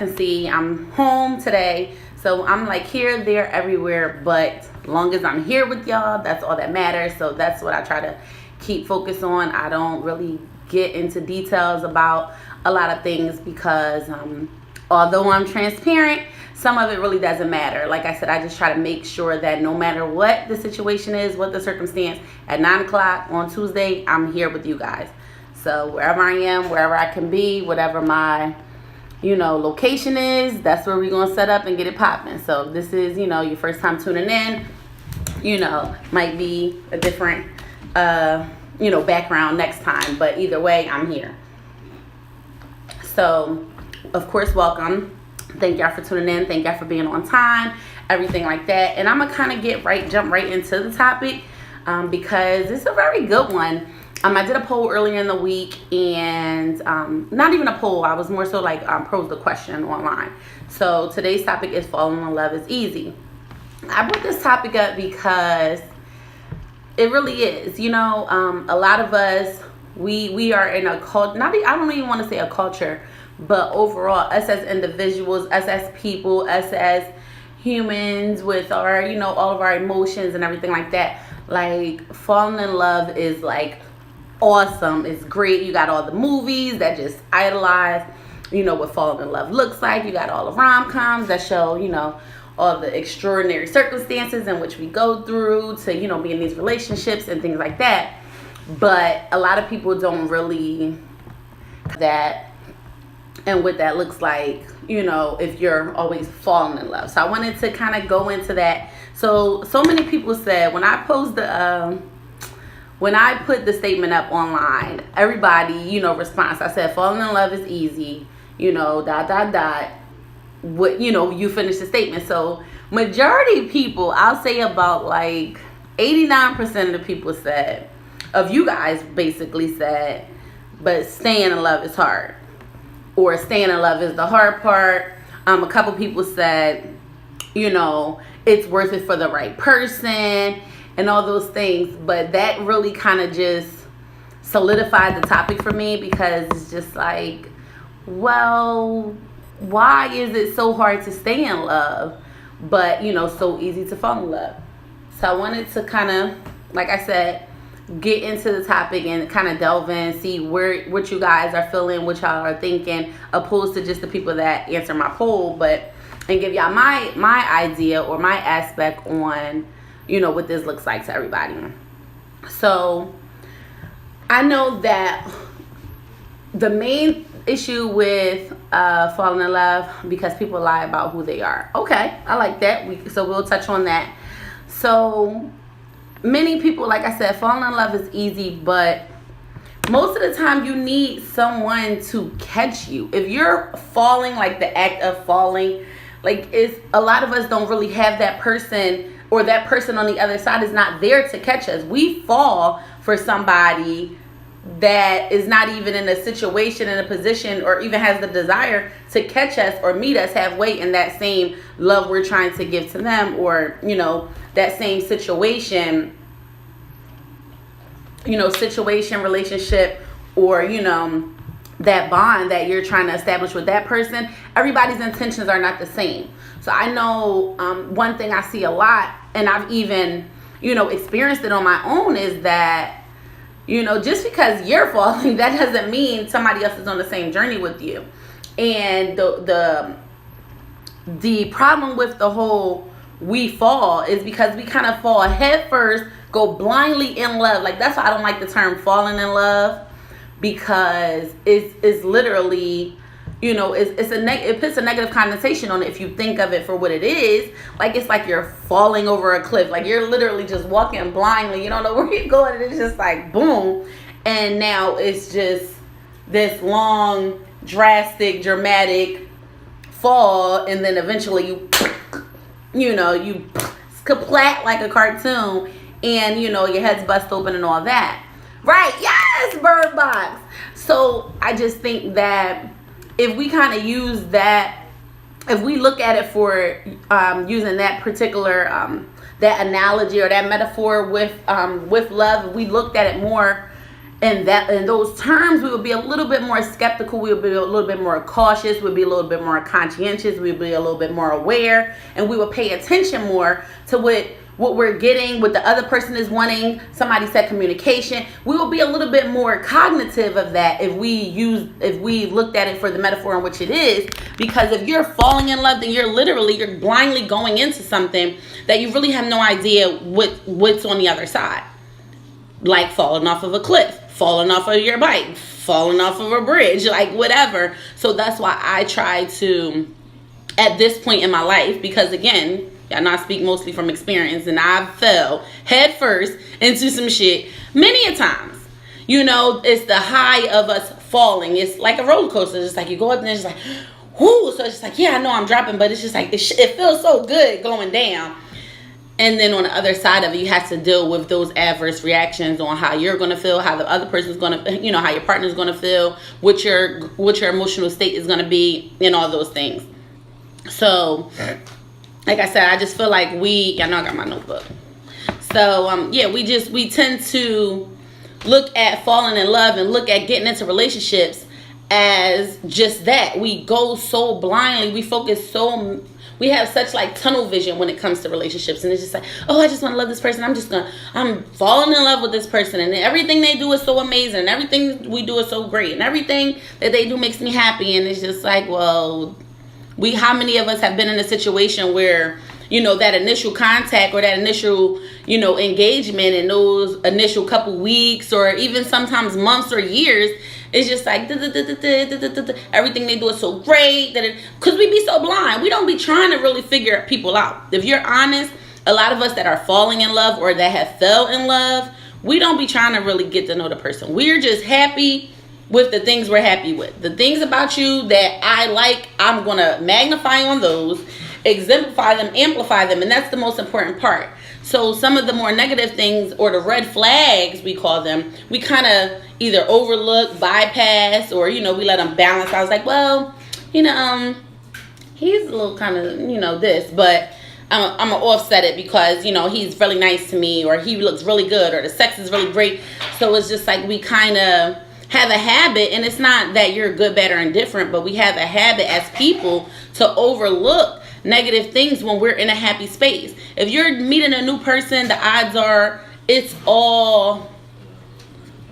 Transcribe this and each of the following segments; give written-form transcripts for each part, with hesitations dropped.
can see, I'm home today. So I'm like here, there, everywhere, but as long as I'm here with y'all, that's all that matters. So that's what I try to keep focus on. I don't really get into details about a lot of things because although I'm transparent, some of it really doesn't matter. Like I said, I just try to make sure that no matter what the situation is, what the circumstance, at 9 o'clock on Tuesday, I'm here with you guys. So wherever I am, wherever I can be, whatever my location is, that's where we're gonna set up and get it popping. So if this is your first time tuning in, might be a different background next time, but either way, I'm here. So of course, welcome. Thank y'all for tuning in. Thank y'all for being on time, everything like that. And I'm gonna kind of jump right into the topic because it's a very good one. I did a poll earlier in the week, and not even a poll. I was more so like posed a question online. So today's topic is falling in love is easy. I brought this topic up because it really is. A lot of us, we are in a culture. I don't even want to say a culture, but overall, us as individuals, us as people, us as humans with our, all of our emotions and everything like that. Like falling in love is like awesome. It's great. You got all the movies that just idolize, what falling in love looks like. You got all the rom-coms that show, all the extraordinary circumstances in which we go through to, be in these relationships and things like that. But a lot of people don't really that and what that looks like, if you're always falling in love. So I wanted to kind of go into that. So many people said when I posed when I put the statement up online, everybody, response. I said, falling in love is easy, ... What, you finish the statement. So majority of people, I'll say about like 89% of the people said, of you guys basically said, but staying in love is hard. Or staying in love is the hard part. A couple people said, it's worth it for the right person and all those things. But that really kind of just solidified the topic for me because it's just like, well, why is it so hard to stay in love, but, so easy to fall in love? So I wanted to kind of, like I said, get into the topic and kind of delve in, see what you guys are feeling, what y'all are thinking, opposed to just the people that answer my poll, and give y'all my idea or my aspect on, what this looks like to everybody. So I know that the main issue with falling in love because people lie about who they are. Okay, I like that. So we'll touch on that. So many people, like I said, falling in love is easy, but most of the time you need someone to catch you. If you're falling, like the act of falling, like a lot of us don't really have that person, or that person on the other side is not there to catch us. We fall for somebody that is not even in a situation, in a position, or even has the desire to catch us or meet us halfway in that same love we're trying to give to them, or that same situation, relationship, or that bond that you're trying to establish with that person. Everybody's intentions are not the same. So I know one thing I see a lot, and I've even experienced it on my own, is that just because you're falling, that doesn't mean somebody else is on the same journey with you. And the problem with the whole we fall is because we kind of fall head first, go blindly in love. Like, that's why I don't like the term falling in love, because it's literally, it puts a negative connotation on it if you think of it for what it is. Like, it's like you're falling over a cliff. Like, you're literally just walking blindly. You don't know where you're going. And it's just like, boom. And now it's just this long, drastic, dramatic fall. And then eventually you splat like a cartoon. And, your head's bust open and all that. Right? Yes, Bird Box. So I just think that if we kind of use that, if we look at it for using that particular that analogy or that metaphor with love, we looked at it more in those terms, we would be a little bit more skeptical. We would be a little bit more cautious. We'd be a little bit more conscientious. We'd be a little bit more aware, and we would pay attention more to what we're getting, what the other person is wanting. Somebody said communication. We will be a little bit more cognitive of that if we looked at it for the metaphor in which it is. Because if you're falling in love, then you're blindly going into something that you really have no idea what's on the other side. Like falling off of a cliff, falling off of your bike, falling off of a bridge, like whatever. So that's why I try to, at this point in my life, because again, and I speak mostly from experience, and I fell head first into some shit many a times. You know, it's the high of us falling. It's like a roller coaster. It's just like you go up and it's just like, whoo. So it's just like, yeah, I know I'm dropping, but it's just like, it feels so good going down. And then on the other side of it, you have to deal with those adverse reactions on how you're going to feel, how the other person's going to, you know, how your partner's going to feel, what your emotional state is going to be, and all those things. So, like I said, I just feel like y'all know I got my notebook. So, we tend to look at falling in love and look at getting into relationships as just that. We go so blindly, we have such like tunnel vision when it comes to relationships, and it's just like, oh, I just want to love this person. I'm falling in love with this person, and everything they do is so amazing, and everything we do is so great, and everything that they do makes me happy. And it's just like, well, how many of us have been in a situation where, you know, that initial contact or that initial, you know, engagement and those initial couple weeks or even sometimes months or years, it's just like everything they do is so great that because we be so blind. We don't be trying to really figure people out. If you're honest, a lot of us that are falling in love or that have fell in love, we don't be trying to really get to know the person. We're just happy with the things we're happy with. The things about you that I like, I'm going to magnify on those, exemplify them, amplify them, and that's the most important part. So some of the more negative things, or the red flags we call them, we kind of either overlook, bypass, or, you know, we let them balance. I was like, well, you know, he's a little kind of, you know, this, but I'm going to offset it because, you know, he's really nice to me, or he looks really good, or the sex is really great. So it's just like we kind of have a habit, and it's not that you're good, bad, or indifferent, but we have a habit as people to overlook negative things when we're in a happy space. If you're meeting a new person, the odds are it's all,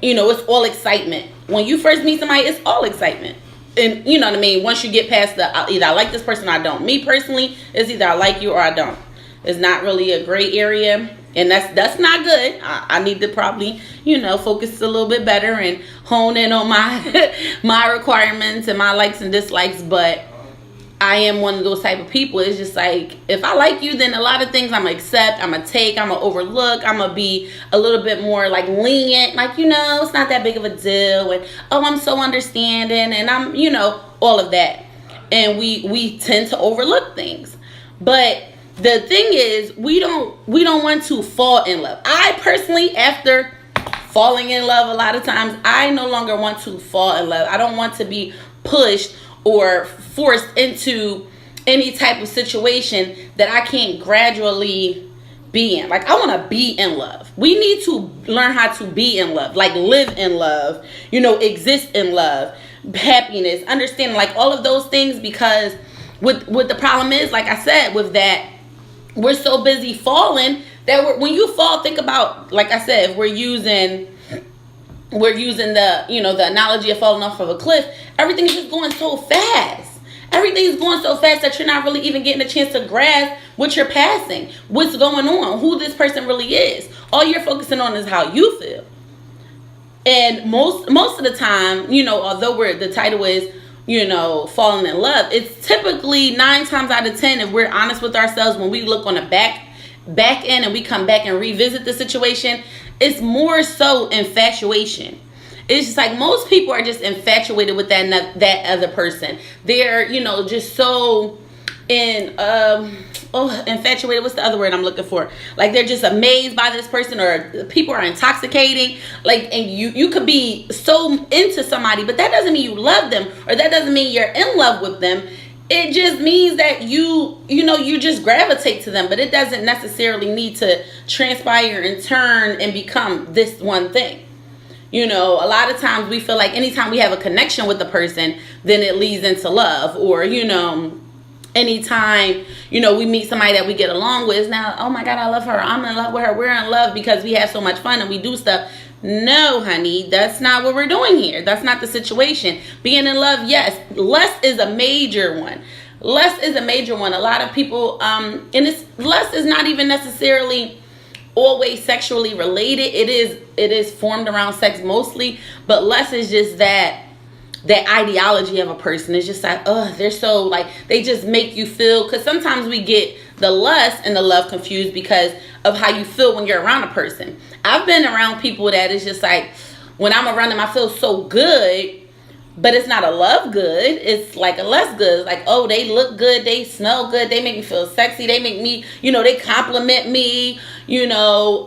you know, it's all excitement. When you first meet somebody, it's all excitement. And you know what I mean? Once you get past either I like this person or I don't. Me personally, it's either I like you or I don't. It's not really a gray area. And that's not good. I need to probably, you know, focus a little bit better and hone in on my my requirements and my likes and dislikes. But I am one of those type of people. It's just like, if I like you, then a lot of things I'm going to accept, I'm going to take, I'm going to overlook, I'm going to be a little bit more like lenient. Like, you know, it's not that big of a deal. And, oh, I'm so understanding. And I'm, you know, all of that. And we tend to overlook things. But the thing is, we don't want to fall in love. I personally, after falling in love a lot of times, I no longer want to fall in love. I don't want to be pushed or forced into any type of situation that I can't gradually be in. Like, I want to be in love. We need to learn how to be in love, like live in love, you know, exist in love, happiness, understanding, like all of those things. Because what the problem is, like I said, with that, we're so busy falling that when you fall, think about, like I said, if we're using the, you know, the analogy of falling off of a cliff, everything is just going so fast. Everything is going so fast that you're not really even getting a chance to grasp what you're passing, what's going on, who this person really is. All you're focusing on is how you feel. And most of the time, you know, although the title is, you know, falling in love, it's typically 9 times out of 10, if we're honest with ourselves, when we look on the back end and we come back and revisit the situation, it's more so infatuation. It's just like most people are just infatuated with that other person. They're, you know, just so infatuated. What's the other word I'm looking for? Like, they're just amazed by this person, or people are intoxicating. Like, and you could be so into somebody, but that doesn't mean you love them, or that doesn't mean you're in love with them. It just means that you just gravitate to them, but it doesn't necessarily need to transpire and turn and become this one thing. You know, a lot of times we feel like anytime we have a connection with the person, then it leads into love. Or, you know, anytime, you know, we meet somebody that we get along with, it's now, oh my God, I love her. I'm in love with her. We're in love because we have so much fun and we do stuff. No, honey, that's not what we're doing here. That's not the situation. Being in love, yes. Lust is a major one. Lust is a major one. A lot of people, and lust is not even necessarily always sexually related. It is formed around sex mostly, but lust is just that ideology of a person. Is just like, oh, they're so like, they just make you feel, because sometimes we get the lust and the love confused because of how you feel when you're around a person. I've been around people that is just like, when I'm around them, I feel so good, but it's not a love good. It's like a lust good. It's like, oh, they look good, they smell good, they make me feel sexy, they make me, you know, they compliment me, you know,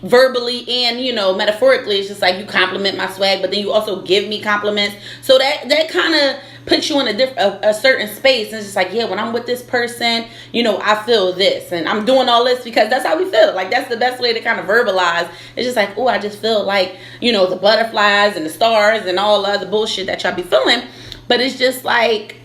verbally and, you know, metaphorically. It's just like you compliment my swag, but then you also give me compliments. So that kind of puts you in a certain space. And it's just like, yeah, when I'm with this person, you know, I feel this and I'm doing all this because that's how we feel. Like, that's the best way to kind of verbalize. It's just like, oh, I just feel like, you know, the butterflies and the stars and all the other bullshit that y'all be feeling. But it's just like,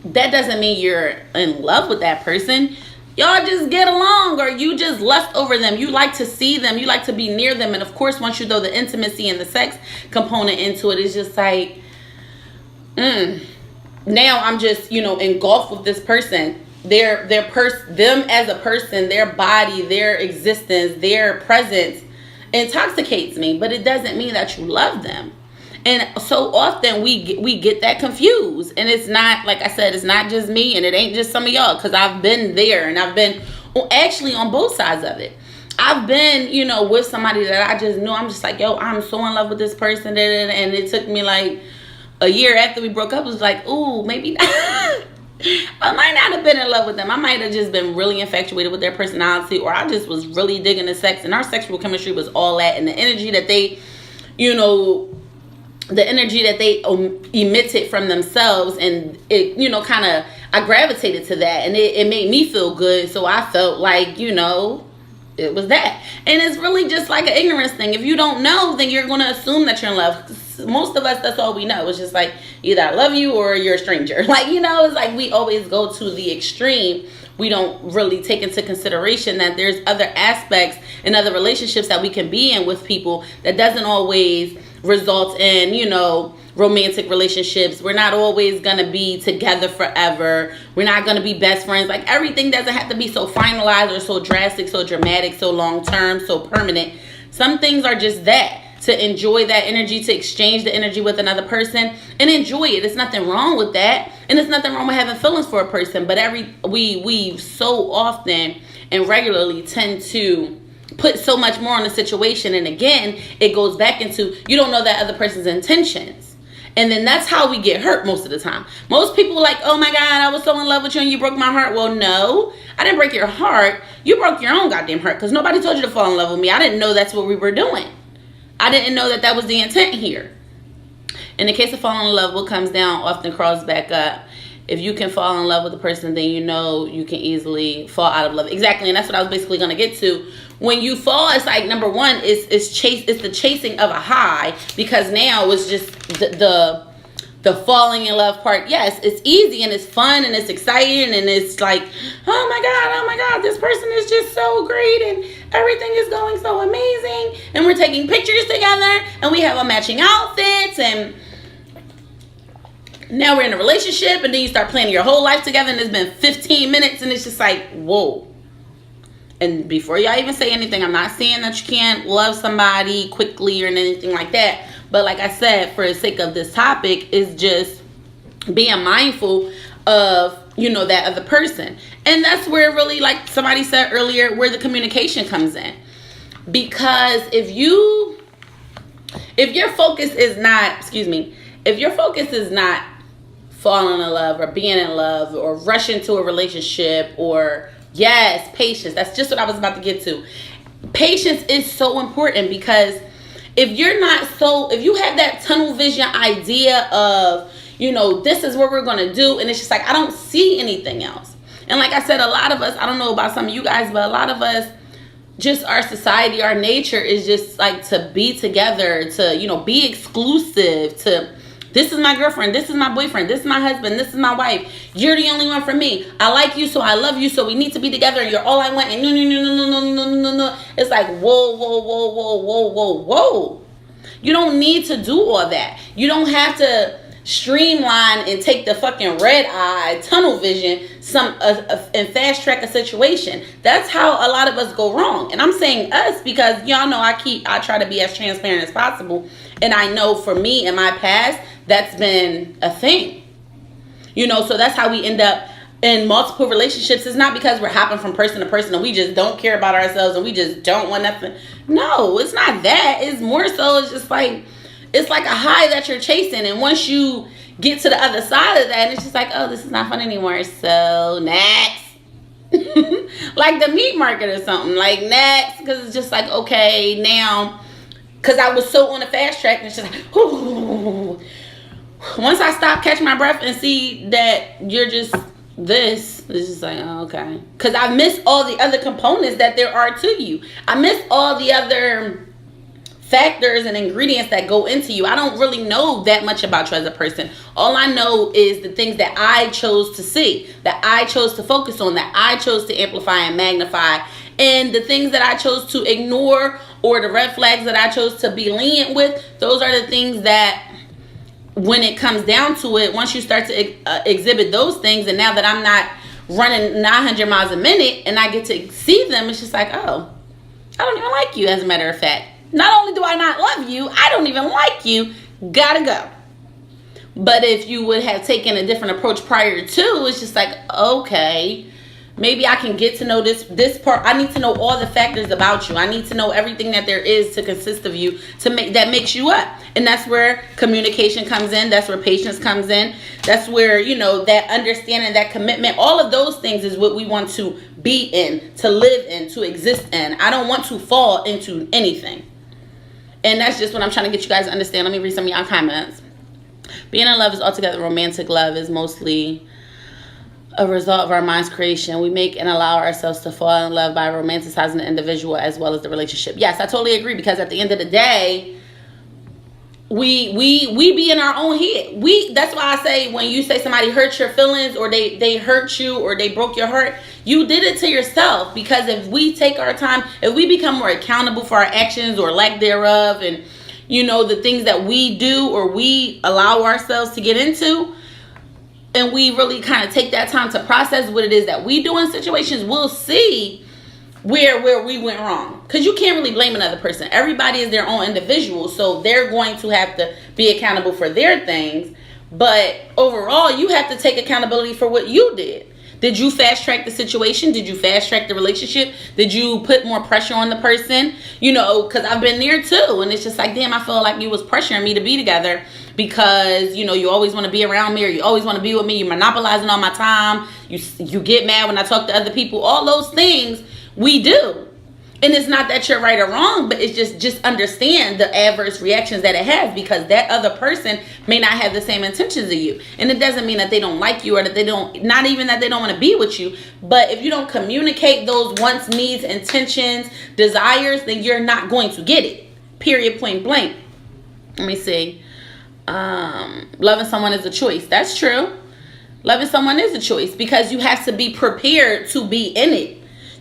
that doesn't mean you're in love with that person. Y'all just get along, or you just lust over them. You like to see them. You like to be near them. And of course, once you throw the intimacy and the sex component into it, it's just like, now I'm just, you know, engulfed with this person. Them as a person, their body, their existence, their presence intoxicates me. But it doesn't mean that you love them. And so often we get that confused. And it's not, like I said, it's not just me and it ain't just some of y'all, because I've been there and I've been actually on both sides of it. I've been, you know, with somebody that I just knew, I'm just like, yo, I'm so in love with this person. And it took me like a year after we broke up, it was like, ooh, maybe not. I might not have been in love with them. I might have just been really infatuated with their personality, or I just was really digging the sex, and our sexual chemistry was all that, and the energy that they, you know, emitted from themselves, and it, you know, kind of, I gravitated to that, and it made me feel good. So I felt like, you know, it was that. And it's really just like an ignorance thing. If you don't know, then you're going to assume that you're in love. Most of us, that's all we know. It's just like, either I love you or you're a stranger. Like, you know, it's like we always go to the extreme. We don't really take into consideration that there's other aspects and other relationships that we can be in with people that doesn't always result in, you know, romantic relationships. We're not always going to be together forever. We're not going to be best friends. Like, everything doesn't have to be so finalized or so drastic, so dramatic, so long term, so permanent. Some things are just that, to enjoy that energy, to exchange the energy with another person and enjoy it. There's nothing wrong with that. And there's nothing wrong with having feelings for a person. But we so often and regularly tend to put so much more on the situation. And again, it goes back into, you don't know that other person's intentions. And then that's how we get hurt most of the time. Most people are like, oh my God, I was so in love with you and you broke my heart. Well, no, I didn't break your heart. You broke your own goddamn heart, because nobody told you to fall in love with me. I didn't know that's what we were doing. I didn't know that was the intent here. In the case of falling in love, what comes down often crawls back up. If you can fall in love with a person, then you know you can easily fall out of love. Exactly, and that's what I was basically going to get to. When you fall, it's like, number one, it's the chasing of a high, because now it's just the falling in love part. Yes, it's easy and it's fun and it's exciting and it's like, oh my God, this person is just so great and everything is going so amazing, and we're taking pictures together and we have a matching outfits, and now we're in a relationship, and then you start planning your whole life together, and it's been 15 minutes and it's just like, whoa. And before y'all even say anything, I'm not saying that you can't love somebody quickly or anything like that, but like I said, for the sake of this topic, is just being mindful of, you know, that other person. And that's where really, like somebody said earlier, where the communication comes in. Because if your focus is not, if your focus is not falling in love or being in love or rushing to a relationship, or yes, patience. That's just what I was about to get to. Patience is so important, because if you have that tunnel vision idea of, you know, this is what we're going to do, and it's just like, I don't see anything else. And like I said, a lot of us, I don't know about some of you guys, but a lot of us, just our society, our nature is just like to be together, to, you know, be exclusive, to, this is my girlfriend, this is my boyfriend, this is my husband, this is my wife, you're the only one for me, I like you, so I love you, so we need to be together, and you're all I want, and no. It's like, whoa. You don't need to do all that. You don't have to streamline and take the fucking red eye tunnel vision and fast track a situation. That's how a lot of us go wrong. And I'm saying us because y'all know I try to be as transparent as possible, and I know for me in my past that's been a thing, you know. So that's how we end up in multiple relationships. It's not because we're hopping from person to person and we just don't care about ourselves and we just don't want nothing. No, it's not that. It's more so, it's just like, it's like a high that you're chasing, and once you get to the other side of that, it's just like, oh, this is not fun anymore, so next. Like the meat market or something, like next, because it's just like, okay, now, because I was so on the fast track, and it's just like, ooh. Once I stop, catch my breath, and see that you're just this, it's just like, oh, okay, because I miss all the other components that there are to you. I miss all the other factors and ingredients that go into you. I don't really know that much about you as a person. All I know is the things that I chose to see, that I chose to focus on, that I chose to amplify and magnify, and the things that I chose to ignore, or the red flags that I chose to be lenient with. Those are the things that, when it comes down to it, once you start to exhibit those things, and now that I'm not running 900 miles a minute and I get to see them, it's just like, oh, I don't even like you, as a matter of fact. Not only do I not love you, I don't even like you. Gotta go. But if you would have taken a different approach prior to, it's just like, okay, maybe I can get to know this part. I need to know all the factors about you. I need to know everything that there is to consist of you, to make that makes you up. And that's where communication comes in. That's where patience comes in. That's where, you know, that understanding, that commitment, all of those things is what we want to be in, to live in, to exist in. I don't want to fall into anything. And that's just what I'm trying to get you guys to understand. Let me read some of y'all comments. Being in love is altogether romantic. Love is mostly a result of our mind's creation. We make and allow ourselves to fall in love by romanticizing the individual as well as the relationship. Yes, I totally agree, because at the end of the day, we be in our own head. That's why I say, when you say somebody hurt your feelings, or they hurt you, or they broke your heart, you did it to yourself. Because if we take our time, if we become more accountable for our actions or lack thereof, and, you know, the things that we do or we allow ourselves to get into, and we really kind of take that time to process what it is that we do in situations, we'll see where we went wrong. Because you can't really blame another person. Everybody is their own individual, so they're going to have to be accountable for their things. But overall, you have to take accountability for what you did. Did you fast track the situation? Did you fast track the relationship? Did you put more pressure on the person? You know, because I've been there too, and it's just like, damn, I feel like you was pressuring me to be together, because, you know, you always want to be around me, or you always want to be with me, you're monopolizing all my time, you get mad when I talk to other people. All those things we do. And it's not that you're right or wrong, but it's just understand the adverse reactions that it has, because that other person may not have the same intentions of you. And it doesn't mean that they don't like you, or that they don't, not even that they don't want to be with you. But if you don't communicate those wants, needs, intentions, desires, then you're not going to get it. Period, point blank. Let me see. Loving someone is a choice. That's true. Loving someone is a choice, because you have to be prepared to be in it.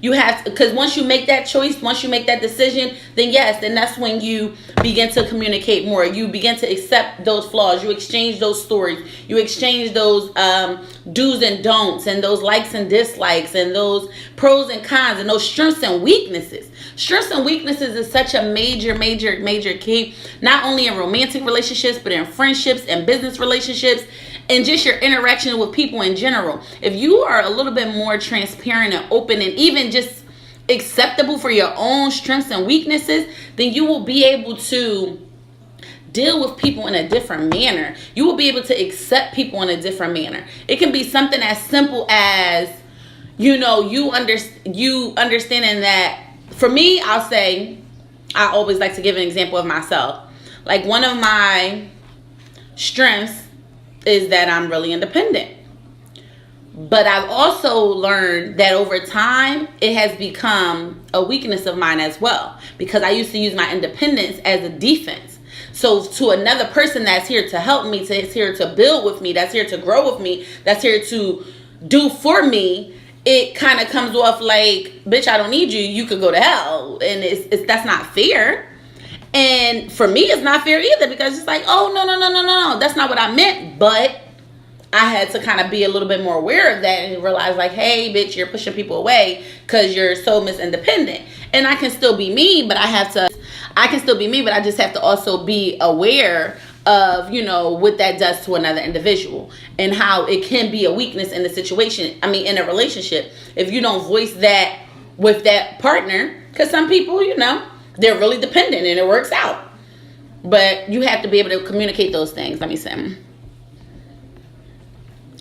You have to, because once you make that choice, once you make that decision, then yes, then that's when you begin to communicate more. You begin to accept those flaws. You exchange those stories. You exchange those do's and don'ts, and those likes and dislikes, and those pros and cons, and those strengths and weaknesses. Strengths and weaknesses is such a major key, not only in romantic relationships, but in friendships and business relationships, and just your interaction with people in general. If you are a little bit more transparent and open, and even just acceptable for your own strengths and weaknesses, then you will be able to deal with people in a different manner. You will be able to accept people in a different manner. It can be something as simple as, you know, you understanding that. For me, I'll say, I always like to give an example of myself. Like, one of my strengths is that I'm really independent. But I've also learned that over time, it has become a weakness of mine as well. Because I used to use my independence as a defense. So to another person that's here to help me, that's here to build with me, that's here to grow with me, that's here to do for me, it kind of comes off like, bitch, I don't need you. You could go to hell. And that's not fair. And for me, it's not fair either, because it's like, oh, no. That's not what I meant. But I had to kind of be a little bit more aware of that and realize like, hey, bitch, you're pushing people away because you're so misindependent. And I can still be me, but I just have to also be aware of, what that does to another individual and how it can be a weakness in the situation. I mean, in a relationship, if you don't voice that with that partner, because some people, they're really dependent and it works out. But you have to be able to communicate those things. Let me see.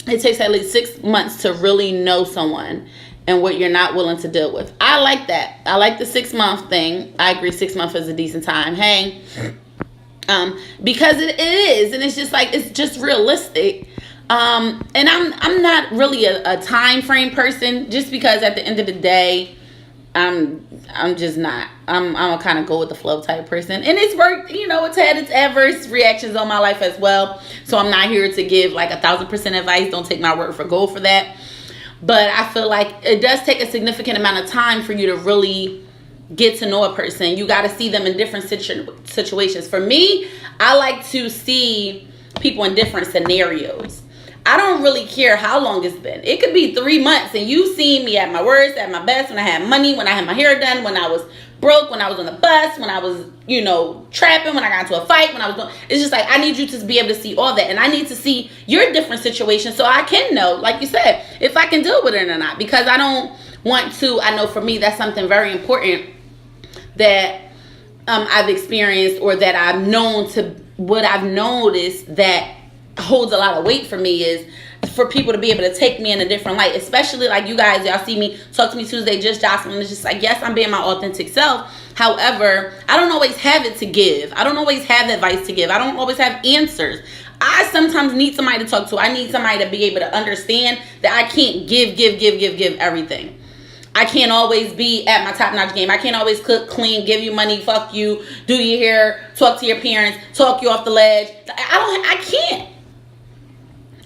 It takes at least 6 months to really know someone and what you're not willing to deal with. I like that. I like the 6 month thing. I agree 6 months is a decent time. Hey, because it is, and it's just like, it's just realistic. And I'm not really a time frame person, just because at the end of the day, I'm just not. I'm a kind of go with the flow type person, and it's worked. It's had its adverse reactions on my life as well. So I'm not here to give like 1,000% advice. Don't take my word for gold for that. But I feel like it does take a significant amount of time for you to really get to know a person. You got to see them in different situations. For me, I like to see people in different scenarios. I don't really care how long it's been. It could be 3 months and you've seen me at my worst, at my best, when I had money, when I had my hair done, when I was broke, when I was on the bus, when I was, trapping, when I got into a fight, when I was doing, it's just like, I need you to be able to see all that. And I need to see your different situations so I can know, like you said, if I can deal with it or not. Because I don't want to, I know for me, that's something very important that I've experienced, or that I've known to, what I've noticed that holds a lot of weight for me is for people to be able to take me in a different light, especially like you guys, y'all see me Talk to Me Tuesday, Just Jocelyn. It's just like, yes, I'm being my authentic self. However, I don't always have it to give. I don't always have advice to give. I don't always have answers. I sometimes need somebody to talk to. I need somebody to be able to understand that I can't give everything. I can't always be at my top-notch game. I can't always cook, clean, give you money, fuck you, do your hair, talk to your parents, talk you off the ledge. I can't.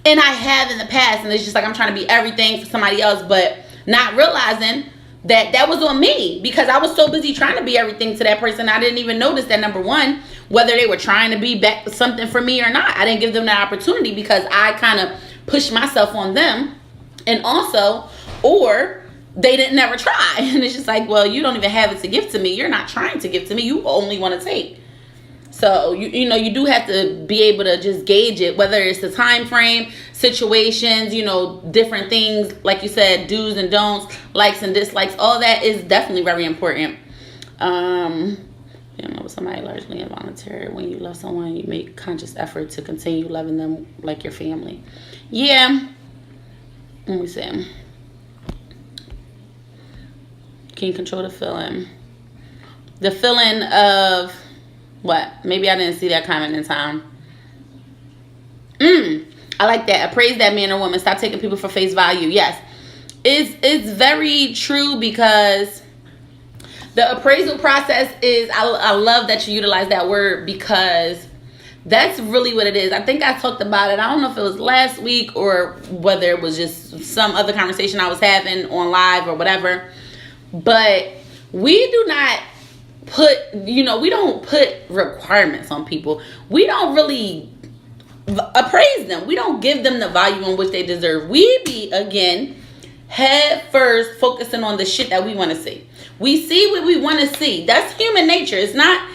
And I have in the past, and it's just like I'm trying to be everything for somebody else, but not realizing that that was on me, because I was so busy trying to be everything to that person. I didn't even notice that, number one, whether they were trying to be back something for me or not. I didn't give them that opportunity because I kind of pushed myself on them. And also, or they didn't never try. And it's just like, well, you don't even have it to give to me. You're not trying to give to me. You only want to take. So, you do have to be able to just gauge it, whether it's the time frame, situations, different things, like you said, do's and don'ts, likes and dislikes, all that is definitely very important. With somebody largely involuntary. When you love someone, you make conscious effort to continue loving them like your family. Yeah. Let me see. Can you control the feeling? The feeling of... what? Maybe I didn't see that comment in time. I like that. Appraise that man or woman. Stop taking people for face value. Yes. It's very true, because the appraisal process is, I love that you utilize that word, because that's really what it is. I think I talked about it. I don't know if it was last week or whether it was just some other conversation I was having on live or whatever. But we do not we don't put requirements on people. We don't really appraise them. We don't give them the value in which they deserve. We be, again, head first focusing on the shit that we want to see. We see what we want to see. That's human nature. It's not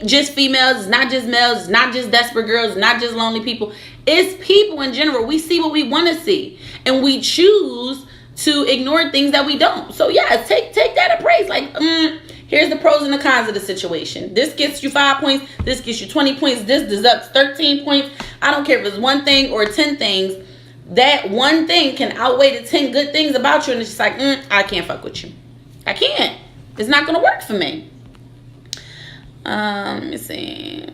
just females. It's not just males. It's not just desperate girls. It's not just lonely people. It's people in general. We see what we want to see, and we choose to ignore things that we don't. So yes, take that appraise. Like, here's the pros and the cons of the situation. This gets you 5 points. This gets you 20 points. This deducts 13 points. I don't care if it's one thing or 10 things. That one thing can outweigh the 10 good things about you. And it's just like, I can't fuck with you. I can't. It's not going to work for me. Let me see.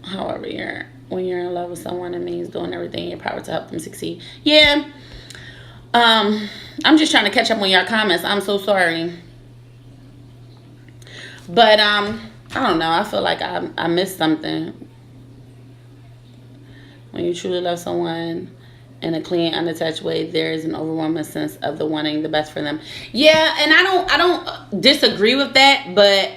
However, here. When you're in love with someone, it means doing everything in your power to help them succeed. Yeah. I'm just trying to catch up on your comments. I'm so sorry. But I don't know. I feel like I missed something. When you truly love someone in a clean, unattached way, there is an overwhelming sense of the wanting the best for them. Yeah, and I don't disagree with that, but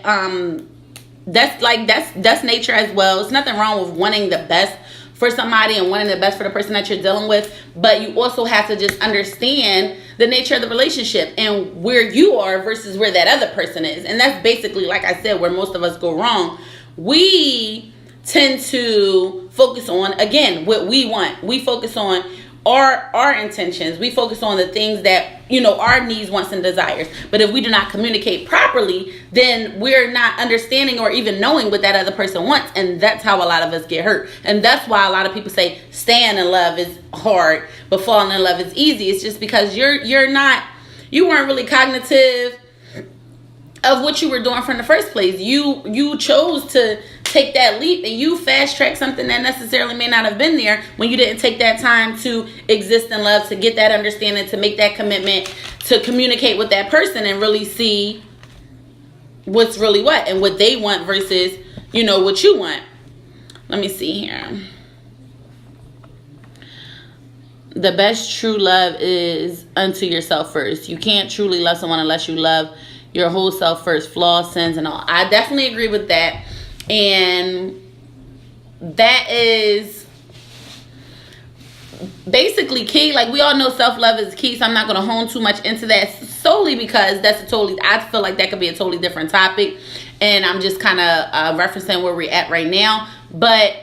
that's nature as well. There's nothing wrong with wanting the best for somebody and wanting the best for the person that you're dealing with, but you also have to just understand the nature of the relationship and where you are versus where that other person is. And that's basically, like I said, where most of us go wrong. We tend to focus on, again, what we want. We focus on our intentions. We focus on the things that, our needs, wants, and desires. But if we do not communicate properly, then we're not understanding or even knowing what that other person wants. And that's how a lot of us get hurt. And that's why a lot of people say staying in love is hard, but falling in love is easy. It's just because you weren't really cognitive of what you were doing from the first place. You chose to take that leap and you fast track something that necessarily may not have been there when you didn't take that time to exist in love, to get that understanding, to make that commitment, to communicate with that person and really see what's really what and what they want versus, what you want. Let me see here. The best true love is unto yourself first. You can't truly love someone unless you love your whole self first, flaws, sins, and all. I definitely agree with that. And that is basically key. Like, we all know self-love is key, so I'm not going to hone too much into that solely because I feel like that could be a totally different topic. And I'm just kind of referencing where we're at right now. But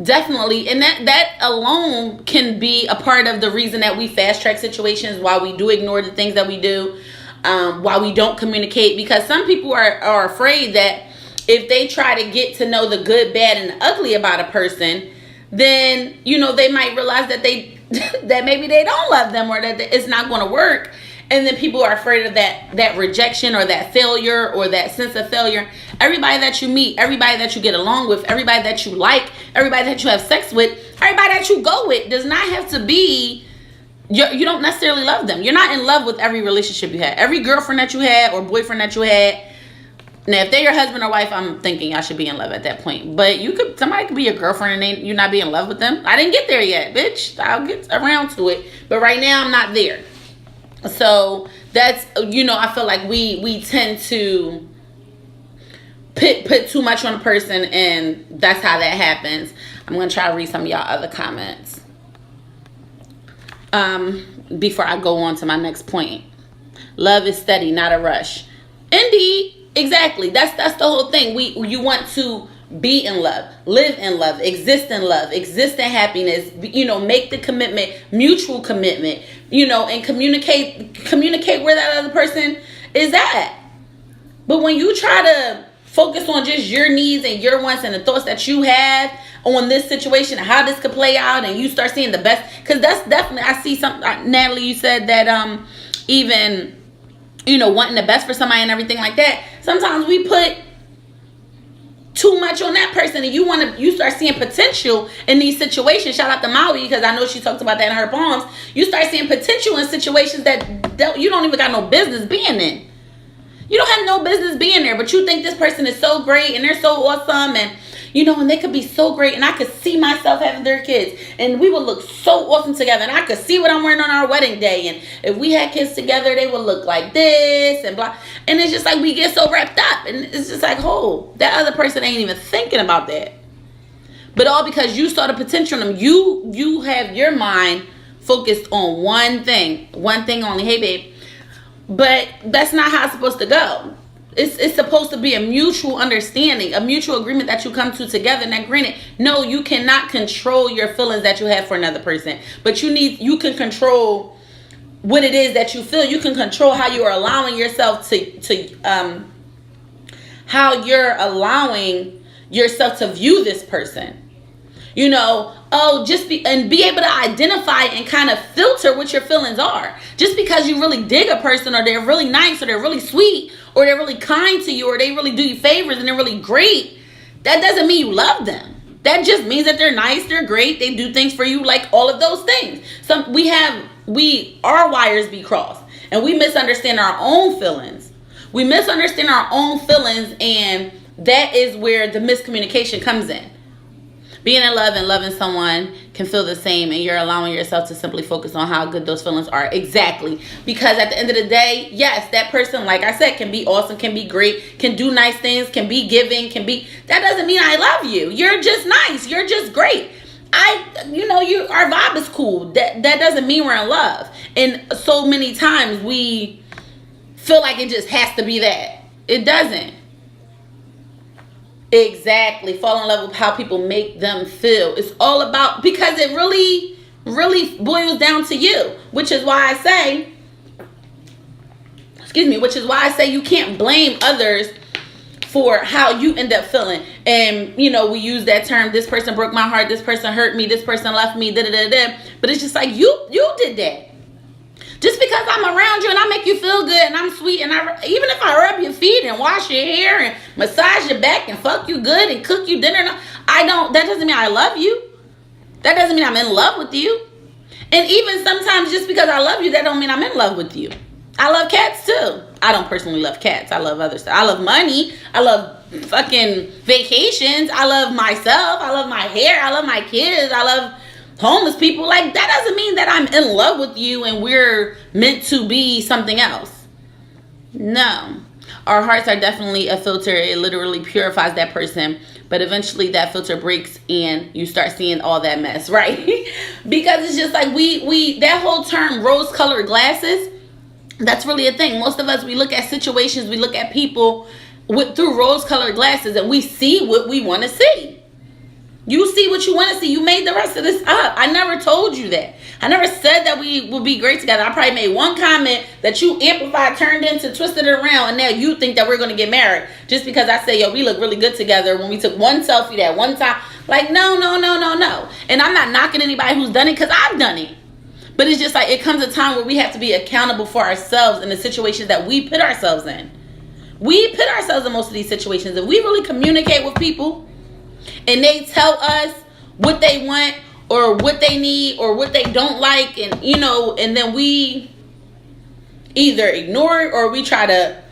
definitely, and that alone can be a part of the reason that we fast track situations, why we do ignore the things that we do, why we don't communicate. Because some people are afraid that if they try to get to know the good, bad, and ugly about a person, then, they might realize that that maybe they don't love them or that it's not going to work. And then people are afraid of that rejection or that failure or that sense of failure. Everybody that you meet, everybody that you get along with, everybody that you like, everybody that you have sex with, everybody that you go with does not have to be, you don't necessarily love them. You're not in love with every relationship you had. Every girlfriend that you had or boyfriend that you had. Now, if they're your husband or wife, I'm thinking y'all should be in love at that point. But somebody could be your girlfriend and you're not be in love with them. I didn't get there yet, bitch. I'll get around to it. But right now, I'm not there. So that's, I feel like we tend to put too much on a person, and that's how that happens. I'm going to try to read some of y'all other comments before I go on to my next point. Love is steady, not a rush. Indeed. Exactly. That's the whole thing. You want to be in love, live in love, exist in happiness, make the commitment, mutual commitment, and communicate where that other person is at. But when you try to focus on just your needs and your wants and the thoughts that you have on this situation and how this could play out, and you start seeing the best, because that's definitely, I see something, Natalie, you said that even wanting the best for somebody and everything like that. Sometimes we put too much on that person, and you start seeing potential in these situations. Shout out to Maui, because I know she talked about that in her poems. You start seeing potential in situations that you don't even got no business being in. You don't have no business being there, but you think this person is so great and they're so awesome, and and they could be so great, and I could see myself having their kids, and we would look so awesome together, and I could see what I'm wearing on our wedding day, and if we had kids together, they would look like this, and blah. And it's just like we get so wrapped up, and it's just like, that other person ain't even thinking about that. But all because you saw the potential in them. You have your mind focused on one thing only. Hey, babe. But that's not how it's supposed to go. It's supposed to be a mutual understanding, a mutual agreement that you come to together. Now, granted, no, you cannot control your feelings that you have for another person, but you can control what it is that you feel. You can control how you are allowing yourself how you're allowing yourself to view this person. Be able to identify and kind of filter what your feelings are. Just because you really dig a person, or they're really nice, or they're really sweet, or they're really kind to you, or they really do you favors and they're really great, that doesn't mean you love them. That just means that they're nice, they're great, they do things for you, like all of those things. Our wires be crossed, and we misunderstand our own feelings. We misunderstand our own feelings, and that is where the miscommunication comes in. Being in love and loving someone can feel the same, and you're allowing yourself to simply focus on how good those feelings are. Exactly. Because at the end of the day, yes, that person, like I said, can be awesome, can be great, can do nice things, can be giving, that doesn't mean I love you. You're just nice. You're just great. Our vibe is cool. That doesn't mean we're in love. And so many times we feel like it just has to be that. It doesn't. Exactly. Fall in love with how people make them feel. It's all about, because it really, really boils down to you, which is why I say you can't blame others for how you end up feeling. And, we use that term, this person broke my heart, this person hurt me, this person left me, da-da-da-da. But it's just like, you did that. Just because I'm around you and I make you feel good and I'm sweet, and even if I rub your feet and wash your hair and massage your back and fuck you good and cook you dinner, that doesn't mean I love you. That doesn't mean I'm in love with you. And even sometimes just because I love you, that don't mean I'm in love with you. I love cats too. I don't personally love cats. I love other stuff. I love money. I love fucking vacations. I love myself. I love my hair. I love my kids. I love homeless people. Like, that doesn't mean that I'm in love with you and we're meant to be something else. No. Our hearts are definitely a filter. It literally purifies that person. But eventually that filter breaks and you start seeing all that mess, right? Because it's just like that whole term rose-colored glasses, that's really a thing. Most of us, we look at situations, we look at people through rose-colored glasses, and we see what we want to see. You see what you want to see. You made the rest of this up. I never told you that. I never said that we would be great together. I probably made one comment that you amplified, turned into, twisted it around, and now you think that we're going to get married just because I say, yo, we look really good together when we took one selfie that one time. Like, no. And I'm not knocking anybody who's done it, because I've done it. But it's just like, it comes a time where we have to be accountable for ourselves in the situations that we put ourselves in. We put ourselves in most of these situations. If we really communicate with people and they tell us what they want or what they need or what they don't like, and and then we either ignore it or we try to,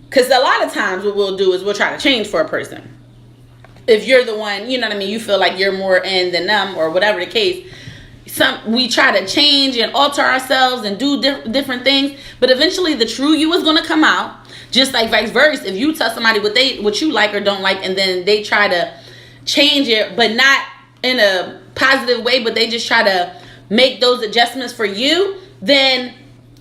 because a lot of times what we'll do is we'll try to change for a person. If you're the one, you feel like you're more in than them or whatever the case, we try to change and alter ourselves and do different things, but eventually the true you is going to come out. Just like vice versa, if you tell somebody what you like or don't like, and then they try to change it, but not in a positive way, but they just try to make those adjustments for you, then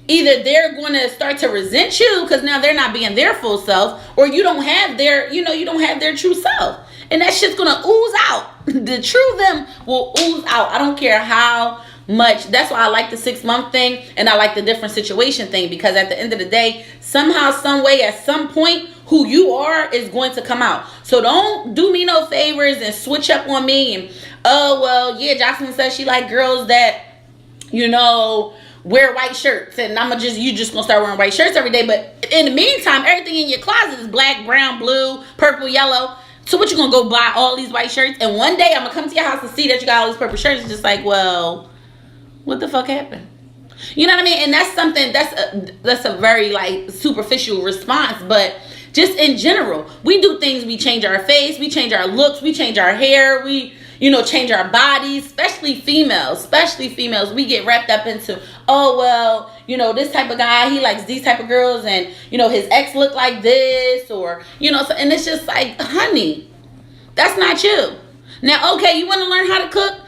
either they're going to start to resent you because now they're not being their full self, or you don't have their, you don't have their true self. And that shit's going to ooze out. The true them will ooze out. I don't care how much. That's why I like the 6-month thing, and I like the different situation thing, because at the end of the day, somehow, some way, at some point, who you are is going to come out. So don't do me no favors and switch up on me and, oh, well, yeah, Jocelyn says she like girls that, wear white shirts, and you just gonna start wearing white shirts every day. But in the meantime, everything in your closet is black, brown, blue, purple, yellow. So what, you gonna go buy all these white shirts, and one day I'm gonna come to your house and see that you got all these purple shirts? It's just like, well, what the fuck happened? You know what I mean? And that's something that's a very like superficial response, but just in general, we do things. We change our face, we change our looks, we change our hair, we change our bodies, especially females. We get wrapped up into, oh, well, this type of guy, he likes these type of girls, and, his ex look like this, or, so, and it's just like, honey, that's not you. Now, okay, you want to learn how to cook?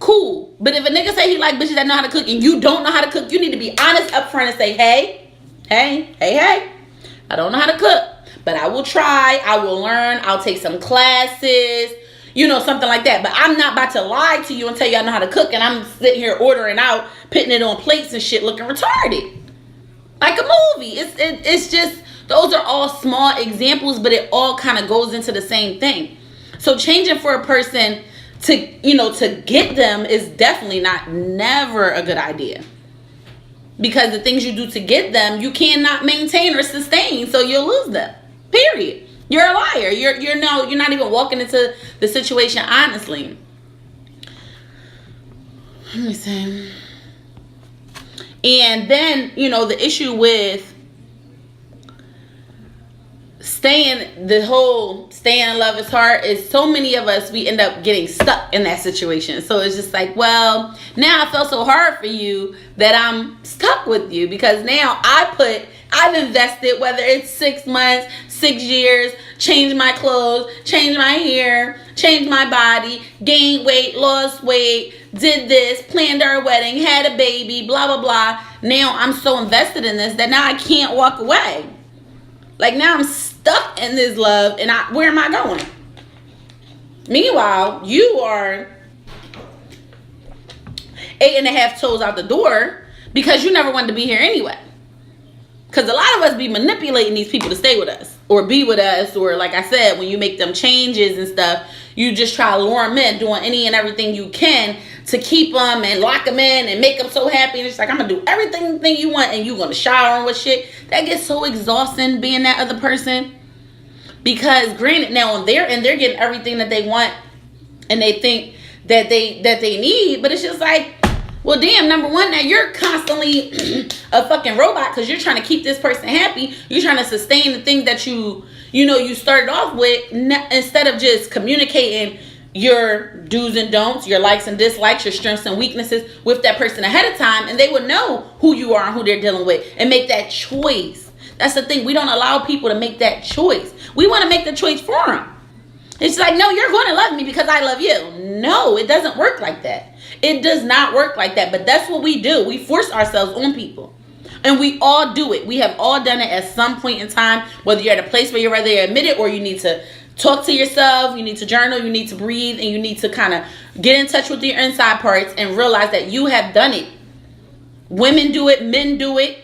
Cool. But if a nigga say he like bitches that know how to cook and you don't know how to cook, you need to be honest up front and say, hey, I don't know how to cook, but I will try, I will learn, I'll take some classes, something like that. But I'm not about to lie to you and tell you I know how to cook, and I'm sitting here ordering out, putting it on plates and shit, looking retarded. Like a movie. It's just, those are all small examples, but it all kind of goes into the same thing. So changing for a person to get them is definitely never a good idea. Because the things you do to get them, you cannot maintain or sustain, so you'll lose them. Period. you're a liar. You're not even walking into the situation honestly. Let me see. And then, the issue with staying in love is hard is so many of us, we end up getting stuck in that situation. So it's just like, well, now I felt so hard for you that I'm stuck with you, because now I've invested, whether it's 6 months, 6 years, changed my clothes, changed my hair, changed my body, gained weight, lost weight, did this, planned our wedding, had a baby, blah, blah, blah. Now I'm so invested in this that now I can't walk away. Like, now I'm stuck in this love, and where am I going? Meanwhile, you are 8.5 toes out the door because you never wanted to be here anyway. Because a lot of us be manipulating these people to stay with us or be with us, or like I said, when you make them changes and stuff, you just try to lure them in, doing any and everything you can to keep them and lock them in and make them so happy. And it's like, I'm going to do everything you want, and you're going to shower them with shit. That gets so exhausting, being that other person. Because granted, now they're getting everything that they want and they think that they need, but it's just like, well, damn, number one, now you're constantly a fucking robot because you're trying to keep this person happy. You're trying to sustain the things that you started off with, instead of just communicating your do's and don'ts, your likes and dislikes, your strengths and weaknesses with that person ahead of time, and they would know who you are and who they're dealing with and make that choice. That's the thing. We don't allow people to make that choice. We want to make the choice for them. It's like, no, you're going to love me because I love you. No, it doesn't work like that. It does not work like that. But that's what we do. We force ourselves on people. And we all do it. We have all done it at some point in time, whether you're at a place where you're ready to admit it, or you need to talk to yourself, you need to journal, you need to breathe, and you need to kind of get in touch with your inside parts and realize that you have done it. Women do it, men do it,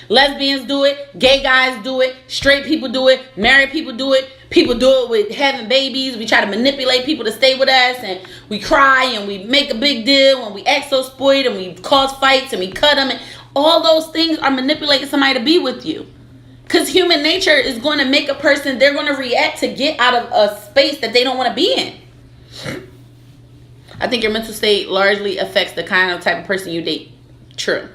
lesbians do it, gay guys do it, straight people do it, married people do it. People do it with having babies. We try to manipulate people to stay with us, and we cry and we make a big deal and we act so spoiled and we cause fights and we cut them, and all those things are manipulating somebody to be with you. Because human nature is going to make a person, they're going to react to get out of a space that they don't want to be in. I think your mental state largely affects the kind of type of person you date. True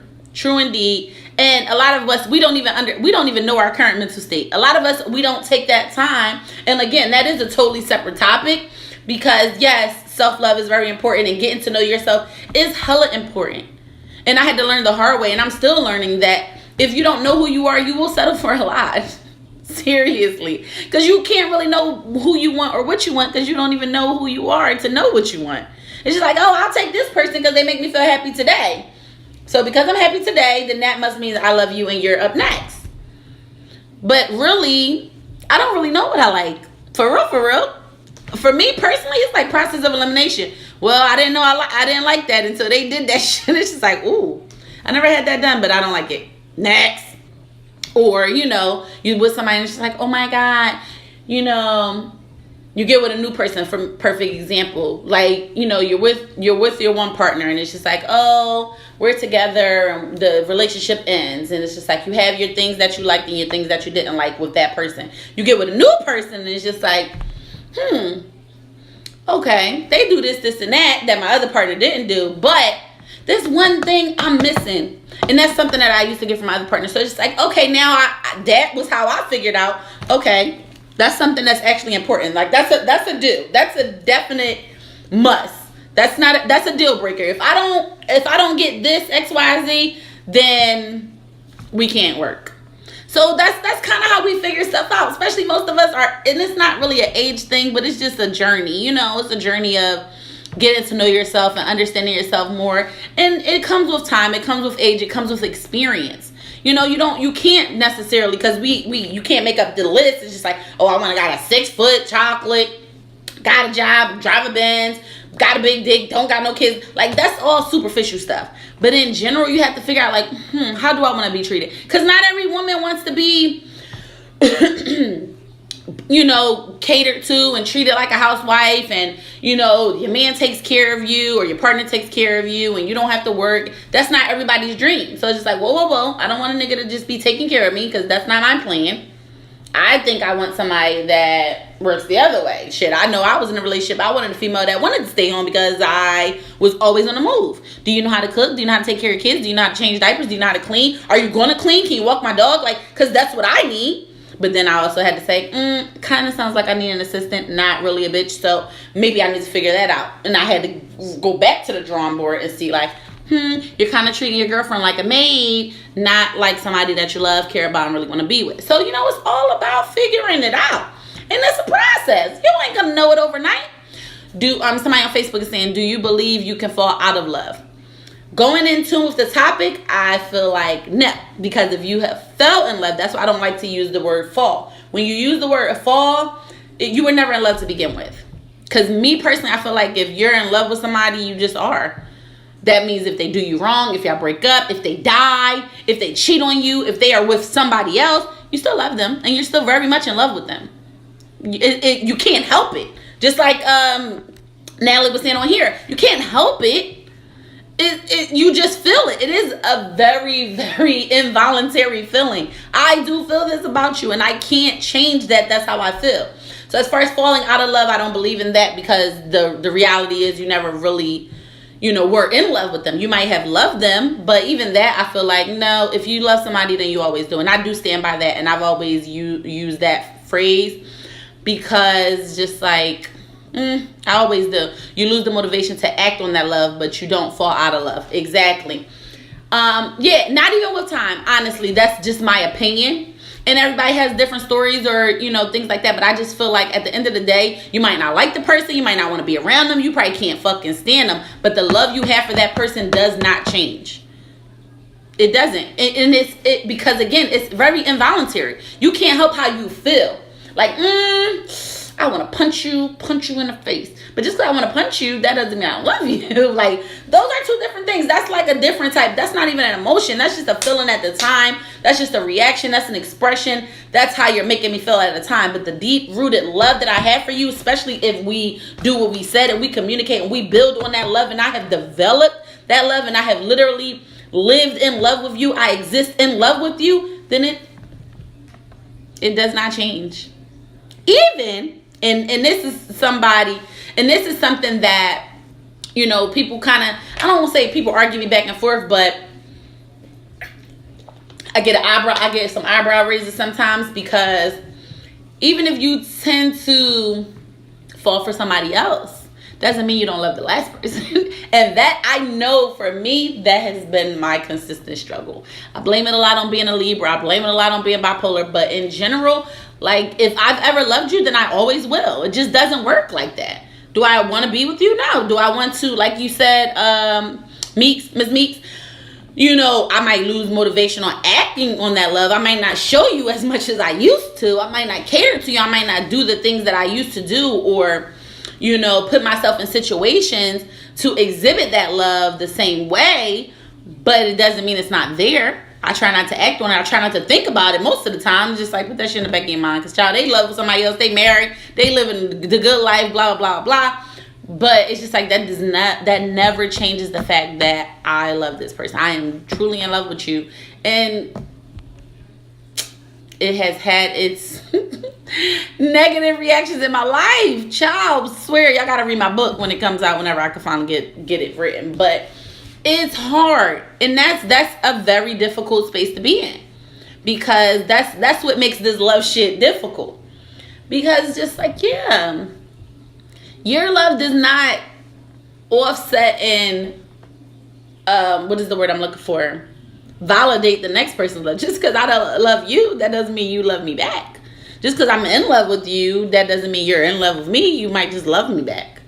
indeed. And a lot of us, we don't even know our current mental state. A lot of us, we don't take that time. And again, that is a totally separate topic, because yes, self-love is very important, and getting to know yourself is hella important. And I had to learn the hard way, and I'm still learning that if you don't know who you are, you will settle for a lot. Seriously. Because you can't really know who you want or what you want, because you don't even know who you are to know what you want. It's just like, oh, I'll take this person because they make me feel happy today. So because I'm happy today, then that must mean I love you and you're up next. But really, I don't really know what I like. For real. For me personally, it's like process of elimination. Well, I didn't know I didn't like that until they did that shit. It's just like, ooh, I never had that done, but I don't like it. Next. Or, you with somebody and it's just like, oh my God, you get with a new person. For perfect example, like, you're with your one partner, and it's just like, oh, we're together, and the relationship ends, and it's just like you have your things that you liked and your things that you didn't like with that person. You get with a new person, and it's just like, okay, they do this and that my other partner didn't do, but there's one thing I'm missing, and that's something that I used to get from my other partner. So it's just like, okay, now that was how I figured out, okay, that's something that's actually important. Like that's a do. That's a definite must. That's a deal breaker. If I don't get this XYZ, then we can't work. So that's kind of how we figure stuff out. Especially most of us are, and it's not really an age thing, but it's just a journey. It's a journey of getting to know yourself and understanding yourself more. And it comes with time. It comes with age. It comes with experience. You can't necessarily, because you can't make up the list. It's just like, oh, I got a 6-foot chocolate, got a job, drive a Benz, got a big dick, don't got no kids. Like, that's all superficial stuff. But in general, you have to figure out, like, how do I want to be treated? Because not every woman wants to be, catered to and treated like a housewife, and your man takes care of you or your partner takes care of you and you don't have to work. That's not everybody's dream. So it's just like, whoa, I don't want a nigga to just be taking care of me, because that's not my plan. I think I want somebody that works the other way. Shit, I know I was in a relationship. I wanted a female that wanted to stay home because I was always on the move. Do you know how to cook? Do you know how to take care of kids? Do you know how to change diapers? Do you know how to clean? Are you going to clean? Can you walk my dog? Like, because that's what I need. But then I also had to say, kind of sounds like I need an assistant, not really a bitch. So maybe I need to figure that out. And I had to go back to the drawing board and see, like, you're kind of treating your girlfriend like a maid, not like somebody that you love, care about, and really want to be with. So, it's all about figuring it out. And it's a process. You ain't going to know it overnight. Somebody on Facebook is saying, do you believe you can fall out of love? Going into with the topic, I feel like no. Because if you have fell in love, that's why I don't like to use the word fall. When you use the word fall, you were never in love to begin with. Because me personally, I feel like if you're in love with somebody, you just are. That means if they do you wrong, if y'all break up, if they die, if they cheat on you, if they are with somebody else, you still love them and you're still very much in love with them. You can't help it. Just like Natalie was saying on here, you can't help it. You just feel it. It is a very, very involuntary feeling. I do feel this about you and I can't change that. That's how I feel. So as far as falling out of love, I don't believe in that because the reality is you never really were in love with them. You might have loved them, but even that, I feel like, no, if you love somebody, then you always do. And I do stand by that. And I've always used that phrase because just like, I always do. You lose the motivation to act on that love, but you don't fall out of love. Exactly. Not even with time. Honestly, that's just my opinion. And everybody has different stories or, things like that. But I just feel like at the end of the day, you might not like the person. You might not want to be around them. You probably can't fucking stand them. But the love you have for that person does not change. It doesn't. And it's because, again, it's very involuntary. You can't help how you feel. Like, I want to punch you in the face. But just because I want to punch you, that doesn't mean I don't love you. Like, those are two different things. That's like a different type. That's not even an emotion. That's just a feeling at the time. That's just a reaction. That's an expression. That's how you're making me feel at the time. But the deep-rooted love that I have for you, especially if we do what we said and we communicate and we build on that love and I have developed that love and I have literally lived in love with you, I exist in love with you, then it does not change. Even, and this is somebody, and this is something that, people kind of, I don't want to say people argue me back and forth, but I get some eyebrow raises sometimes because even if you tend to fall for somebody else, doesn't mean you don't love the last person. And that, I know for me, that has been my consistent struggle. I blame it a lot on being a Libra. I blame it a lot on being bipolar. But in general, like, if I've ever loved you, then I always will. It just doesn't work like that. Do I want to be with you? No. Do I want to, like you said, Miss Meeks, I might lose motivation on acting on that love. I might not show you as much as I used to. I might not cater to you. I might not do the things that I used to do or, put myself in situations to exhibit that love the same way. But it doesn't mean it's not there. I try not to act on it. I try not to think about it most of the time. Just like put that shit in the back of your mind. Because, child, they love somebody else. They married. They living the good life, blah, blah, blah. But it's just like that never changes the fact that I love this person. I am truly in love with you. And it has had its negative reactions in my life. Child, swear, y'all got to read my book when it comes out, whenever I can finally get it written. But it's hard, and that's a very difficult space to be in, because that's what makes this love shit difficult. Because it's just like, yeah, your love does not offset and what is the word I'm looking for? Validate the next person's love. Just because I don't love you, that doesn't mean you love me back. Just because I'm in love with you, that doesn't mean you're in love with me. You might just love me back.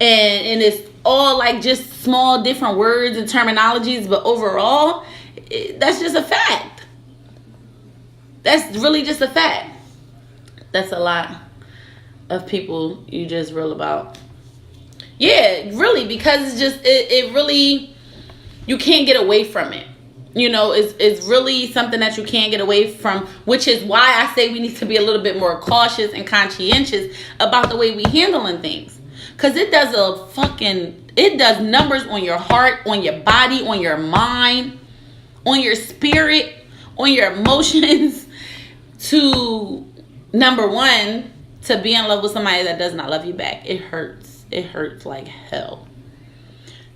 And it's all like just small different words and terminologies, but overall, that's just a fact. That's really just a fact. That's a lot of people you just reel about. Yeah, really, because it's just, it really, you can't get away from it. It's really something that you can't get away from, which is why I say we need to be a little bit more cautious and conscientious about the way we handling things. Because it does numbers on your heart, on your body, on your mind, on your spirit, on your emotions, to, number one, to be in love with somebody that does not love you back. It hurts. It hurts like hell.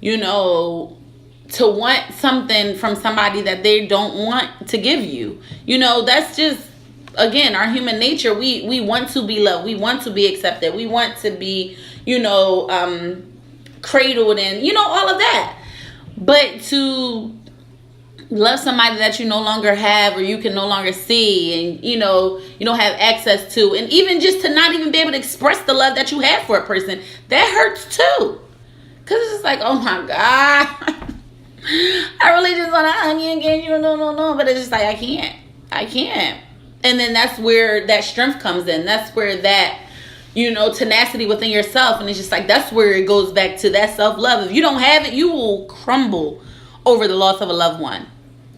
You know, to want something from somebody that they don't want to give you. You know, that's just, again, our human nature. We want to be loved. We want to be accepted. We want to be, you know, cradled and, you know, all of that. But to love somebody that you no longer have or you can no longer see and, you know, you don't have access to, and even just to not even be able to express the love that you have for a person, that hurts too. Because it's just like, oh my God. I really just want to hug you and get you, no. But it's just like, I can't. And then that's where that strength comes in. That's where that, you know, tenacity within yourself. And it's just like, that's where it goes back to that self-love. If you don't have it, you will crumble over the loss of a loved one.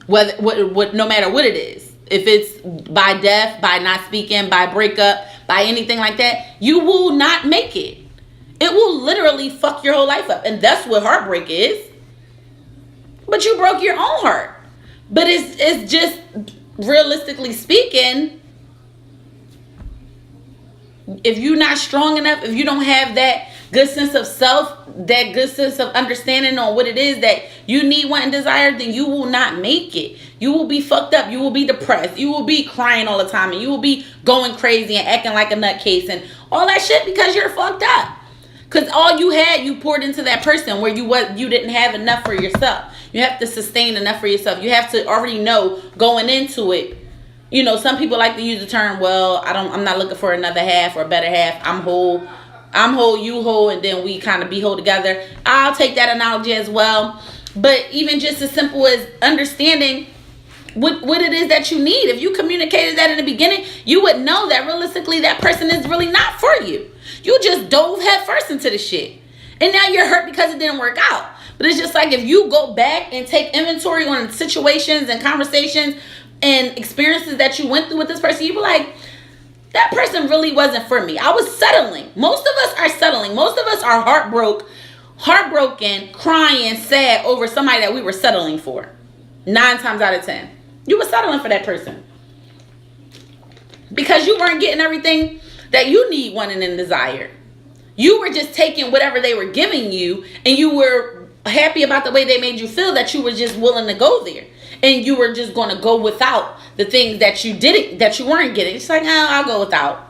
No matter what it is. If it's by death, by not speaking, by breakup, by anything like that, you will not make it. It will literally fuck your whole life up. And that's what heartbreak is. But you broke your own heart. But it's just, realistically speaking, if you're not strong enough, if you don't have that good sense of self, that good sense of understanding on what it is that you need, want, and desire, then you will not make it. You will be fucked up. You will be depressed. You will be crying all the time. And you will be going crazy and acting like a nutcase and all that shit because you're fucked up. Because all you had, you poured into that person where you didn't have enough for yourself. You have to sustain enough for yourself. You have to already know going into it. You know, some people like to use the term, well, I'm not looking for another half or a better half. I'm whole, you whole, and then we kind of be whole together. I'll take that analogy as well. But even just as simple as understanding what it is that you need. If you communicated that in the beginning, you would know that realistically that person is really not for you. You just dove head first into the shit. And now you're hurt because it didn't work out. But it's just like if you go back and take inventory on situations and conversations and experiences that you went through with this person, you be like, that person really wasn't for me. I was settling. Most of us are settling. Most of us are heartbroken, crying, sad over somebody that we were settling for. 9 times out of 10. You were settling for that person. Because you weren't getting everything that you need, wanted, and desired. You were just taking whatever they were giving you, and you were happy about the way they made you feel, that you were just willing to go there. And you were just going to go without the things that you weren't getting. It's like, oh, I'll go without.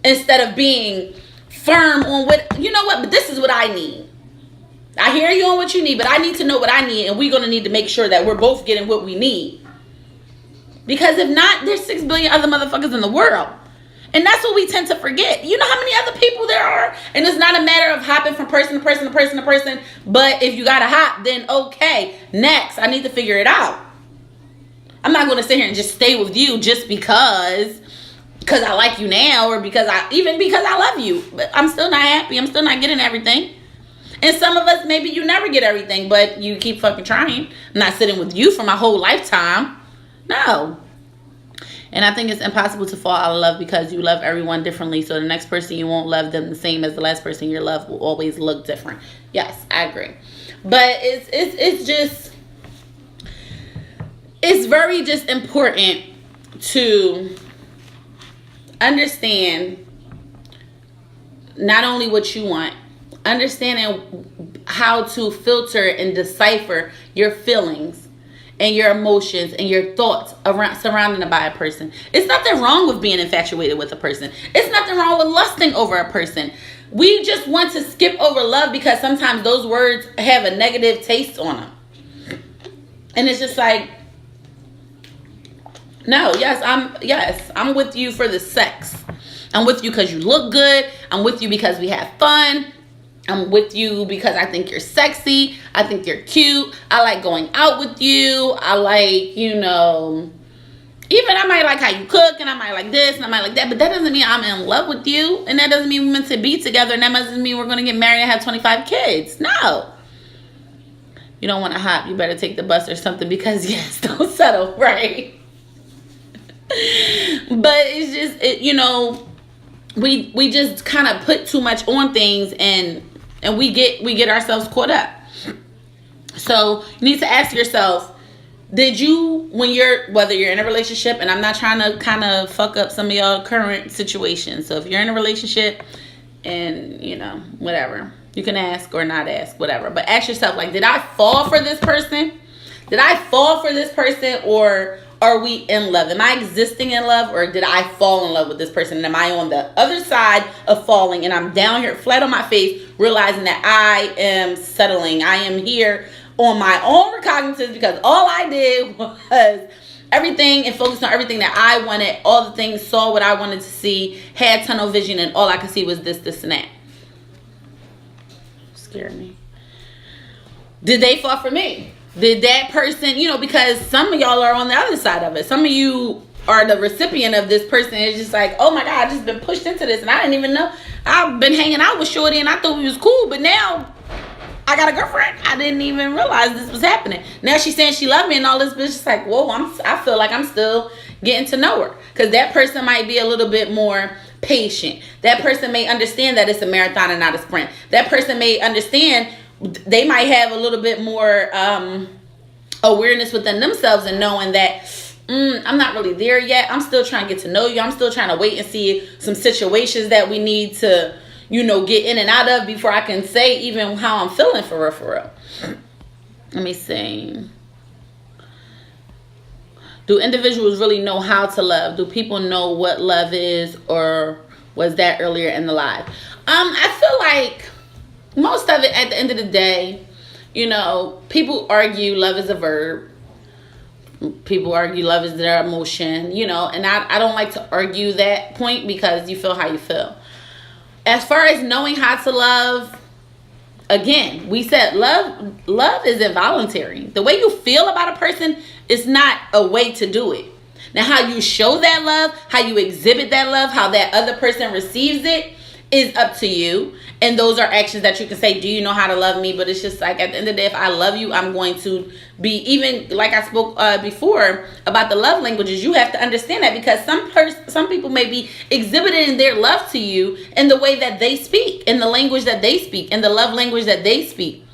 Instead of being firm on what, you know what, but this is what I need. I hear you on what you need, but I need to know what I need, and we're going to need to make sure that we're both getting what we need. Because if not, there's 6 billion other motherfuckers in the world. And that's what we tend to forget. You know how many other people there are? And it's not a matter of hopping from person to person to person to person. But if you got to hop, then okay, next, I need to figure it out. I'm not going to sit here and just stay with you just because I like you now, or because I love you. But I'm still not happy. I'm still not getting everything. And some of us, maybe you never get everything, but you keep fucking trying. I'm not sitting with you for my whole lifetime. No. And I think it's impossible to fall out of love because you love everyone differently. So the next person, you won't love them the same as the last person. Your love will always look different. Yes, I agree. But it's just, it's very just important to understand not only what you want, understanding how to filter and decipher your feelings and your emotions and your thoughts around surrounding by a person. It's nothing wrong with being infatuated with a person. It's nothing wrong with lusting over a person. We just want to skip over love because sometimes those words have a negative taste on them. And it's just like, no, I'm with you for the sex. I'm with you because you look good. I'm with you because we have fun. I'm with you because I think you're sexy. I think you're cute. I like going out with you. I like, even I might like how you cook, and I might like this, and I might like that. But that doesn't mean I'm in love with you. And that doesn't mean we're meant to be together. And that doesn't mean we're going to get married and have 25 kids. No. You don't want to hop. You better take the bus or something because, yes, don't settle, right? But it's just, we just kind of put too much on things and we get ourselves caught up. So you need to ask yourself, Did you, whether you're in a relationship, and I'm not trying to kind of fuck up some of y'all current situations. So if you're in a relationship and, whatever, you can ask or not ask, whatever. But ask yourself, like, did I fall for this person? Did I fall for this person, or are we in love? Am I existing in love, or did I fall in love with this person? And am I on the other side of falling, and I'm down here flat on my face, realizing that I am settling. I am here on my own recognizance because all I did was everything and focused on everything that I wanted, all the things, saw what I wanted to see, had tunnel vision, and all I could see was this, and that. Scared me. Did they fall for me? Did that person, because some of y'all are on the other side of it. Some of you are the recipient of this person. It's just like, oh my God, I just been pushed into this and I didn't even know. I've been hanging out with Shorty and I thought we was cool, but now I got a girlfriend. I didn't even realize this was happening. Now she's saying she loved me and all this, but it's just like, whoa, I feel like I'm still getting to know her. Because that person might be a little bit more patient. That person may understand that it's a marathon and not a sprint. That person may understand, they might have a little bit more awareness within themselves and knowing that I'm not really there yet. I'm still trying to get to know you. I'm still trying to wait and see some situations that we need to get in and out of before I can say even how I'm feeling for real. Let me see. Do individuals really know how to love? Do people know what love is, or was that earlier in the life? I feel like most of it at the end of the day, people argue love is a verb. People argue love is their emotion, and I don't like to argue that point because you feel how you feel. As far as knowing how to love, again, we said love is involuntary. The way you feel about a person is not a way to do it. Now, how you show that love, how you exhibit that love, how that other person receives it is up to you. And those are actions that you can say, do you know how to love me? But it's just like, at the end of the day, if I love you, I'm going to be, even like I spoke before about the love languages, you have to understand that, because some people may be exhibiting their love to you in the way that they speak, in the language that they speak, in the love language that they speak.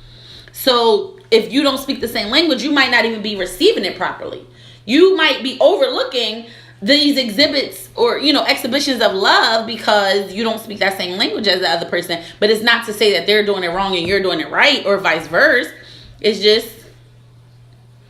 So if you don't speak the same language, you might not even be receiving it properly. You might be overlooking these exhibits or exhibitions of love because you don't speak that same language as the other person. But it's not to say that they're doing it wrong and you're doing it right, or vice versa. It's just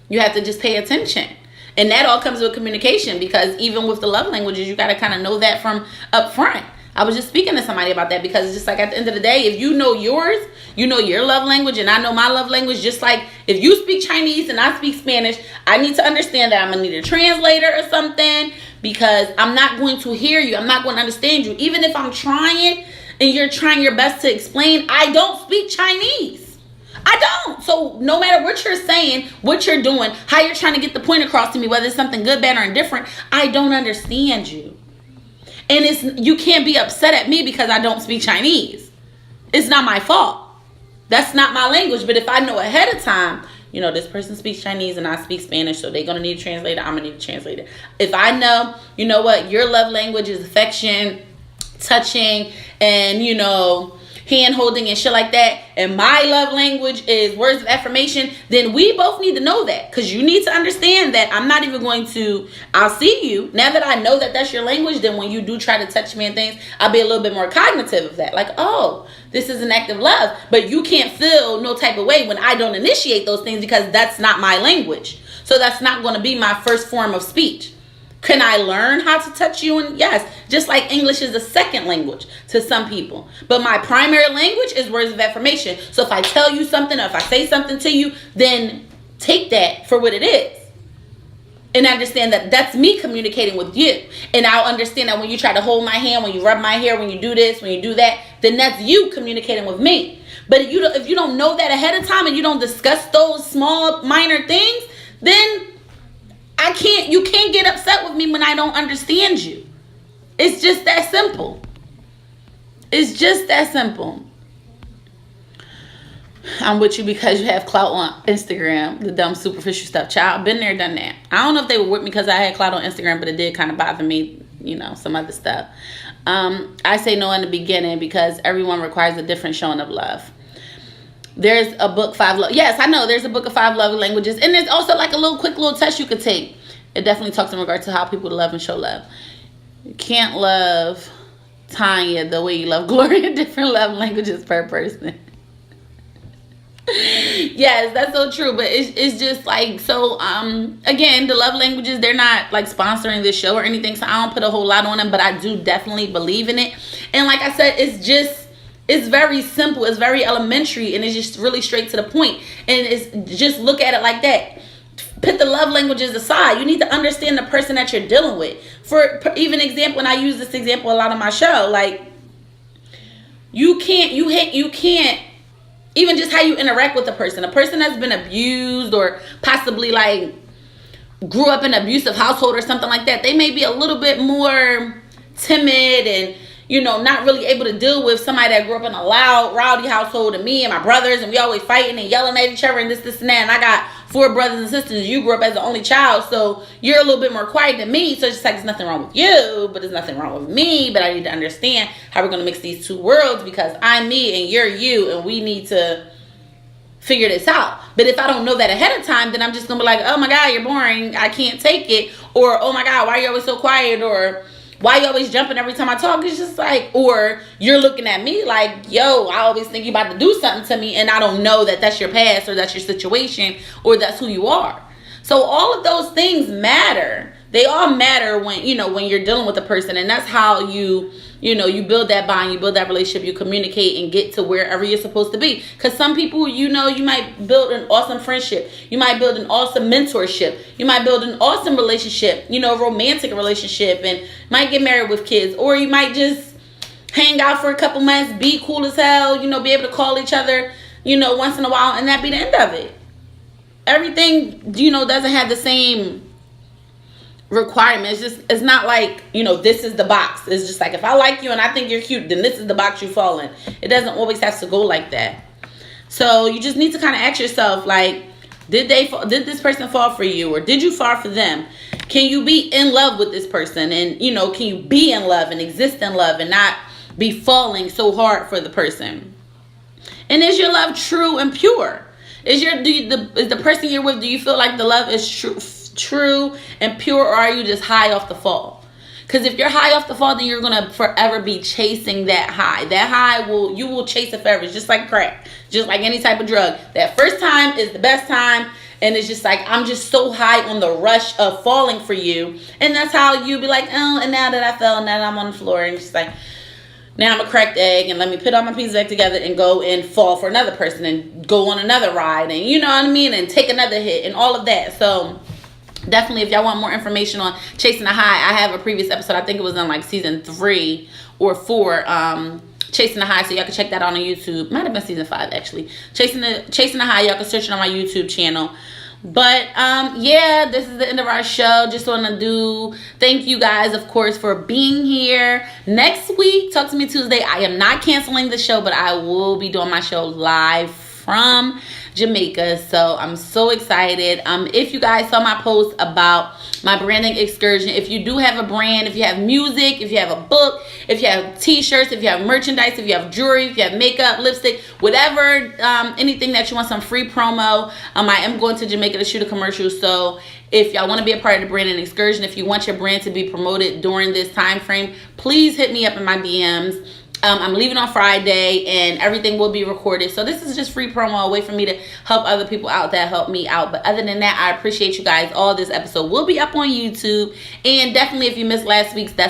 you have to just pay attention, and that all comes with communication, because even with the love languages, you got to kind of know that from up front. I was just speaking to somebody about that, because it's just like, at the end of the day, if you know yours, you know your love language, and I know my love language. Just like if you speak Chinese and I speak Spanish, I need to understand that I'm gonna need a translator or something, because I'm not going to hear you. I'm not going to understand you. Even if I'm trying and you're trying your best to explain, I don't speak Chinese. I don't. So no matter what you're saying, what you're doing, how you're trying to get the point across to me, whether it's something good, bad, or indifferent, I don't understand you. And you can't be upset at me because I don't speak Chinese. It's not my fault. That's not my language. But if I know ahead of time, this person speaks Chinese and I speak Spanish, so they're going to need a translator, I'm going to need a translator. If I know, your love language is affection, touching, and, hand holding and shit like that, and my love language is words of affirmation, then we both need to know that, because you need to understand that I'm not even going to, I'll see you, now that I know that that's your language, then when you do try to touch me and things, I'll be a little bit more cognitive of that, like, oh, this is an act of love. But you can't feel no type of way when I don't initiate those things, because that's not my language. So that's not going to be my first form of speech. Can I learn how to touch you? And yes, just like English is a second language to some people. But my primary language is words of affirmation. So if I tell you something, or if I say something to you, then take that for what it is. And understand that that's me communicating with you. And I'll understand that when you try to hold my hand, when you rub my hair, when you do this, when you do that, then that's you communicating with me. But if you don't know that ahead of time, and you don't discuss those small, minor things, then you can't get upset with me when I don't understand you. It's just that simple. It's just that simple. I'm with you because you have clout on Instagram. The dumb superficial stuff. Child, been there, done that. I don't know if they were with me because I had clout on Instagram, but it did kind of bother me, some other stuff. I say no in the beginning because everyone requires a different showing of love. There's a book, Yes, I know there's a book of 5 love languages. And there's also like a quick little test you could take. It definitely talks in regard to how people love and show love. You can't love Tanya the way you love Gloria. Different love languages per person. Yes, that's so true. But it's just like, so again, the love languages, they're not like sponsoring this show or anything, so I don't put a whole lot on them, but I do definitely believe in it. And like I said, it's very simple, it's very elementary, and it's just really straight to the point. And it's just, look at it like that. Put the love languages aside. You need to understand the person that you're dealing with. For even example, and I use this example a lot on my show, like, you can't even just how you interact with a person that's been abused, or possibly like grew up in an abusive household or something like that. They may be a little bit more timid and, you know, not really able to deal with somebody that grew up in a loud, rowdy household, and me and my brothers, and we always fighting and yelling at each other and this and that. And I got 4 brothers and sisters. You grew up as the only child, so you're a little bit more quiet than me. So it's just like, there's nothing wrong with you, but there's nothing wrong with me. But I need to understand how we're going to mix these two worlds, because I'm me and you're you, and we need to figure this out. But if I don't know that ahead of time, then I'm just gonna be like, oh my God, you're boring, I can't take it. Or, oh my God, why are you always so quiet? Or, why you always jumping every time I talk? It's just like, or you're looking at me like, yo, I always think you're about to do something to me, and I don't know that that's your past, or that's your situation, or that's who you are. So all of those things matter. They all matter when, you know, when you're dealing with a person. And that's how you build that bond, you build that relationship, you communicate and get to wherever you're supposed to be. Because some people, you know, you might build an awesome friendship. You might build an awesome mentorship. You might build an awesome relationship, you know, romantic relationship, and might get married with kids. Or you might just hang out for a couple months, be cool as hell, you know, be able to call each other, you know, once in a while, and that be the end of it. Everything, you know, doesn't have the same requirements. It's not like, you know, this is the box. It's just like, if I like you and I think you're cute, then this is the box you fall in. It doesn't always have to go like that. So you just need to kind of ask yourself, like, did this person fall for you, or did you fall for them? Can you be in love with this person? And, you know, can you be in love and exist in love and not be falling so hard for the person? And is your love true and pure? Is the person you're with, do you feel like the love is true and pure, or are you just high off the fall? Because if you're high off the fall, then you're gonna forever be chasing that high. That high you will chase it forever. It's just like crack, just like any type of drug. That first time is the best time, and it's just like, I'm just so high on the rush of falling for you, and that's how you be like, oh, and now that I fell, now that I'm on the floor, and it's just like, now I'm a cracked egg, and let me put all my pieces back together and go and fall for another person and go on another ride, and you know what I mean, and take another hit and all of that. So definitely, if y'all want more information on chasing the high, I have a previous episode. I think it was in like season 3 or 4, chasing the high, so y'all can check that out on YouTube. Might have been season 5 actually. Chasing the high, y'all can search it on my YouTube channel. But yeah, this is the end of our show. Just want to thank you guys, of course, for being here. Next week, Talk to Me Tuesday, I am not canceling the show, but I will be doing my show live from Jamaica. So I'm so excited. If you guys saw my post about my branding excursion, if you do have a brand, if you have music, if you have a book, if you have t-shirts, if you have merchandise, if you have jewelry, if you have makeup, lipstick, whatever, anything that you want some free promo, I am going to Jamaica to shoot a commercial. So if y'all want to be a part of the branding excursion, if you want your brand to be promoted during this time frame, please hit me up in my DMs. I'm leaving on Friday, and everything will be recorded. So this is just free promo, a way for me to help other people out that help me out. But other than that, I appreciate you guys all. This episode will be up on YouTube. And definitely, if you missed last week's, that's